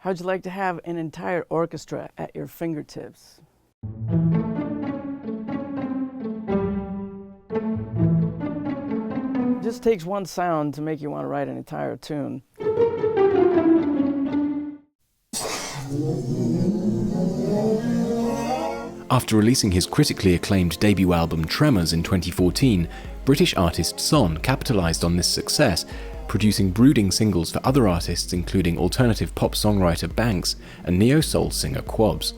How'd you like to have an entire orchestra at your fingertips? It just takes one sound to make you want to write an entire tune. After releasing his critically acclaimed debut album Tremors in 2014, British artist SOHN capitalised on this success, producing brooding singles for other artists including alternative pop songwriter Banks and neo-soul singer Kwabs.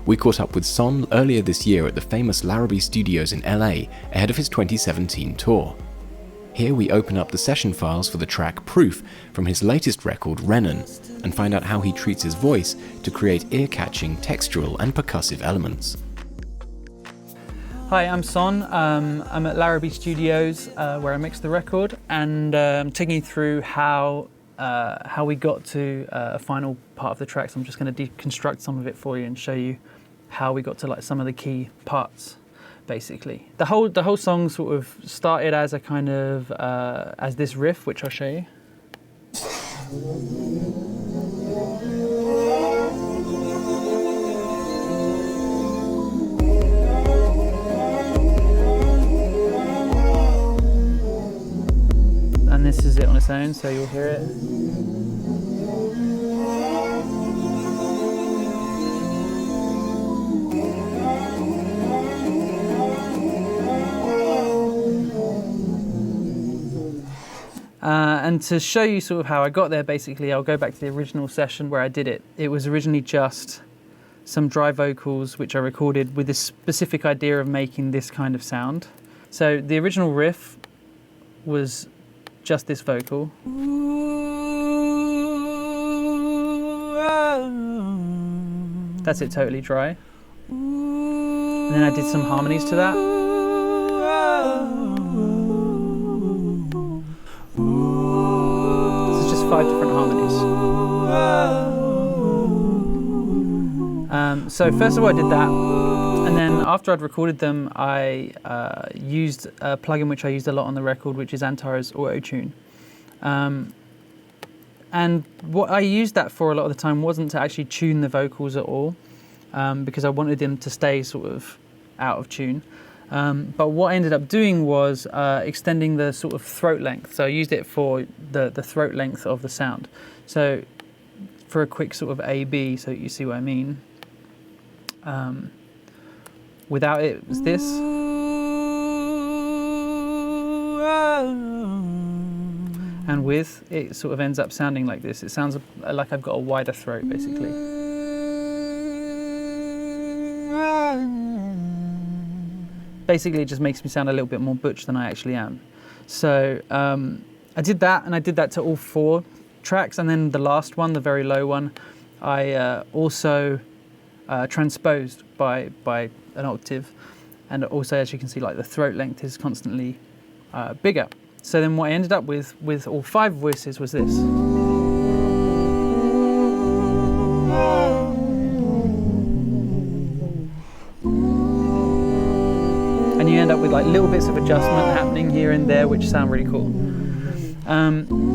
We caught up with SOHN earlier this year at the famous Larrabee Studios in LA ahead of his 2017 tour. Here we open up the session files for the track Proof from his latest record Rennen and find out how he treats his voice to create ear-catching textural and percussive elements. Hi, I'm SOHN. I'm at Larrabee Studios where I mixed the record, and I'm taking you through how we got to a final part of the track. So I'm just going to deconstruct some of it for you and show you how we got to like some of the key parts. Basically, the whole song sort of started as a kind of as this riff, which I'll show you. And this is it on its own, so you'll hear it. And to show you sort of how I got there, basically, I'll go back to the original session where I did it. It was originally just some dry vocals, which I recorded with this specific idea of making this kind of sound. So the original riff was just this vocal. That's it, totally dry. And then I did some harmonies to that. This is just 5 different harmonies. So first of all I did that, and then after I'd recorded them I used a plugin which I used a lot on the record, which is Antares Autotune. And what I used that for a lot of the time wasn't to actually tune the vocals at all, because I wanted them to stay sort of out of tune. But what I ended up doing was extending the sort of throat length. So I used it for the throat length of the sound. So for a quick sort of A-B, so you see what I mean. Without it, it was this. And with, it sort of ends up sounding like this. It sounds like I've got a wider throat, basically. Basically, it just makes me sound a little bit more butch than I actually am. So I did that, and I did that to all 4 tracks. And then the last one, the very low one, I also transposed by an octave. And also, as you can see, like the throat length is constantly bigger. So then what I ended up with all 5 voices was this. And you end up with like little bits of adjustment happening here and there, which sound really cool.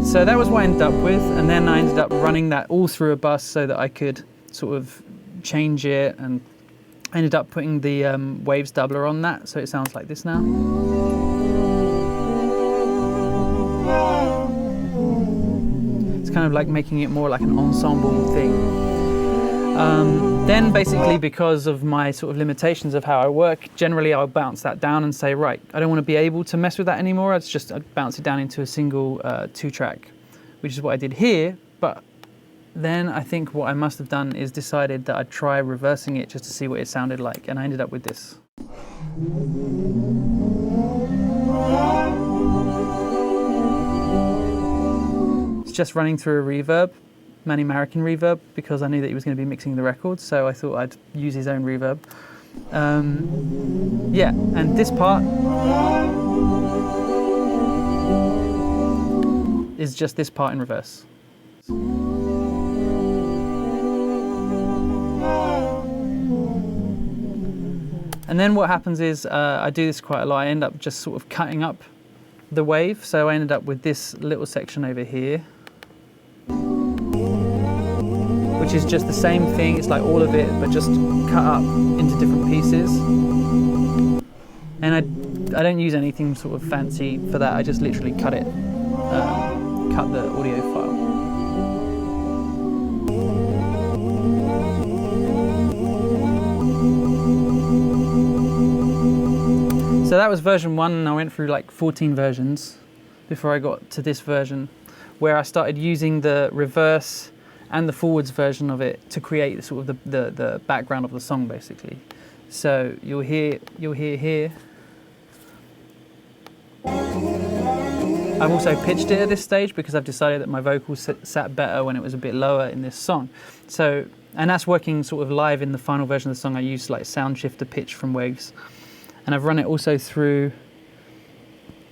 So that was what I ended up with, and then I ended up running that all through a bus so that I could sort of change it, and I ended up putting the waves doubler on that, so it sounds like this now. It's kind of like making it more like an ensemble thing. Then basically, because of my sort of limitations of how I work, generally I'll bounce that down and say, right, I don't want to be able to mess with that anymore. I'd just bounce it down into a single 2-track, which is what I did here. But then I think what I must have done is decided that I'd try reversing it just to see what it sounded like, and I ended up with this. It's just running through a reverb. Manny Marroquin reverb, because I knew that he was going to be mixing the record, so I thought I'd use his own reverb. Yeah, and this part is just this part in reverse. And then what happens is, I do this quite a lot, I end up just sort of cutting up the wave, so I ended up with this little section over here. which is just the same thing. It's like all of it, but just cut up into different pieces. And I don't use anything sort of fancy for that. I just literally cut it, cut the audio file. So that was version 1, and I went through like 14 versions before I got to this version, where I started using the reverse and the forwards version of it to create sort of the background of the song, basically. So you'll hear here. I've also pitched it at this stage because I've decided that my vocals sat better when it was a bit lower in this song. So, and that's working sort of live in the final version of the song. I used like sound shifter pitch from Wegs. And I've run it also through,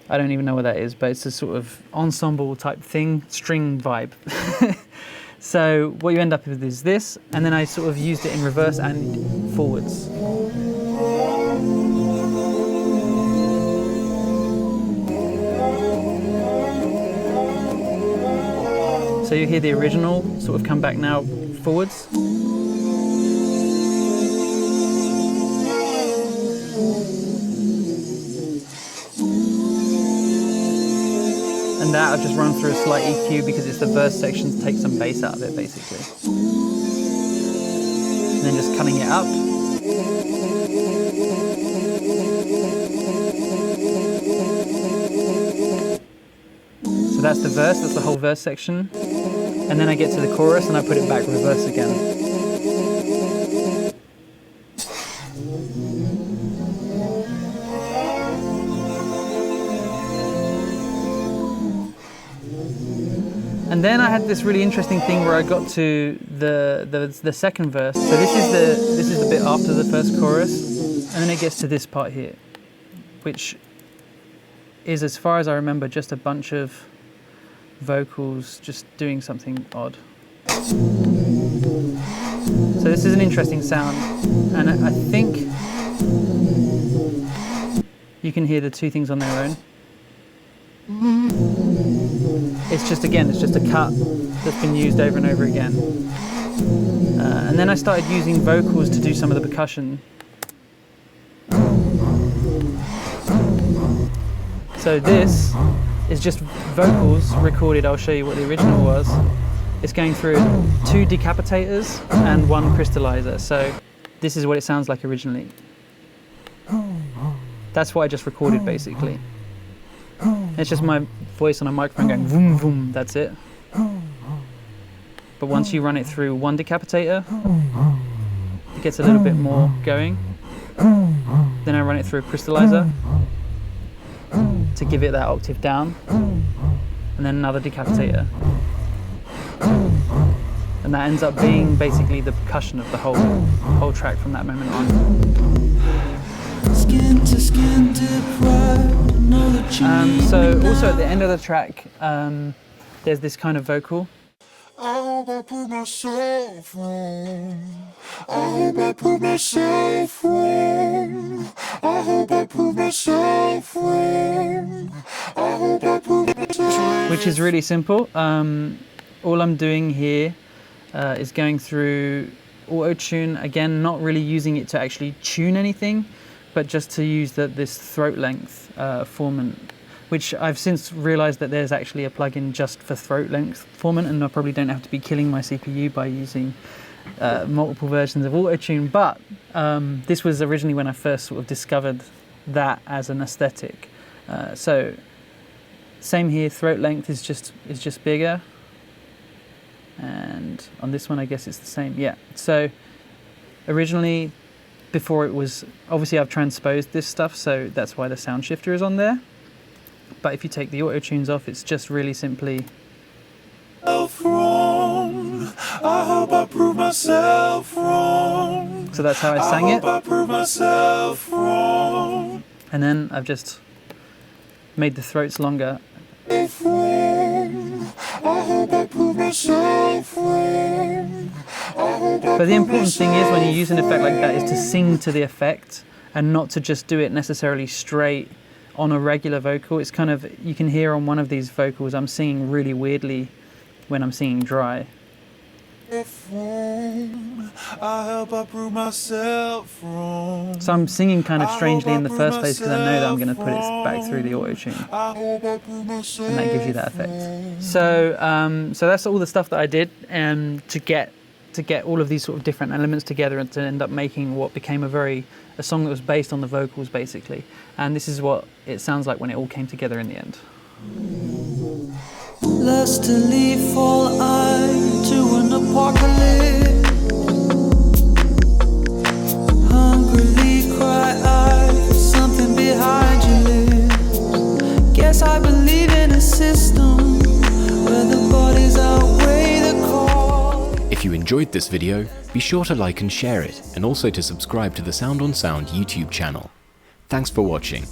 I don't even know what that is, but it's a sort of ensemble type thing, string vibe. So what you end up with is this, and then I sort of used it in reverse and forwards. So you hear the original sort of come back now forwards. And that I've just run through a slight EQ because it's the verse section to take some bass out of it, basically. And then just cutting it up. So that's the verse, that's the whole verse section. And then I get to the chorus and I put it back reverse again. And then I had this really interesting thing where I got to the second verse. So this is the bit after the first chorus, and then it gets to this part here, which is, as far as I remember, just a bunch of vocals just doing something odd. So this is an interesting sound, and I think you can hear the two things on their own. It's just, again, it's just a cut that's been used over and over again. And then I started using vocals to do some of the percussion. So this is just vocals recorded. I'll show you what the original was. It's going through 2 decapitators and 1 crystallizer. So this is what it sounds like originally. That's what I just recorded, basically. It's just my voice on a microphone going vroom vroom, that's it. But once you run it through 1 decapitator, it gets a little bit more going. Then I run it through a crystallizer to give it that octave down. And then another decapitator. And that ends up being basically the percussion of the whole track from that moment on. Skin to skin deprived. So also at the end of the track, there's this kind of vocal. I hope I put myself wrong. I hope I put myself wrong. I hope I put myself wrong. I hope I put myself. Which is really simple. All I'm doing here is going through Autotune, again, not really using it to actually tune anything, but just to use this throat length formant, which I've since realized that there's actually a plugin just for throat length formant, and I probably don't have to be killing my CPU by using multiple versions of Autotune. But this was originally when I first sort of discovered that as an aesthetic. So same here, throat length is just bigger, and on this one I guess it's the same. Yeah. So originally, before it was, obviously I've transposed this stuff, so that's why the sound shifter is on there. But if you take the auto tunes off, it's just really simply. Wrong. I hope I prove myself wrong. So that's how I sang it. I prove myself wrong. And then I've just made the throats longer. But the important thing is, when you use an effect like that, is to sing to the effect and not to just do it necessarily straight on a regular vocal. It's kind of, you can hear on one of these vocals I'm singing really weirdly when I'm singing dry. So I'm singing kind of strangely in the first place because I know that I'm going to put it back through the Autotune, and that gives you that effect. So so that's all the stuff that I did to get all of these sort of different elements together and to end up making what became a song that was based on the vocals basically. And this is what it sounds like when it all came together in the end. Lustily fall I to an apocalypse. Hungrily cry I for something behind your lips. Guess I believe in a system where the bodies outweigh the call. If you enjoyed this video, be sure to like and share it, and also to subscribe to the Sound on Sound YouTube channel. Thanks for watching.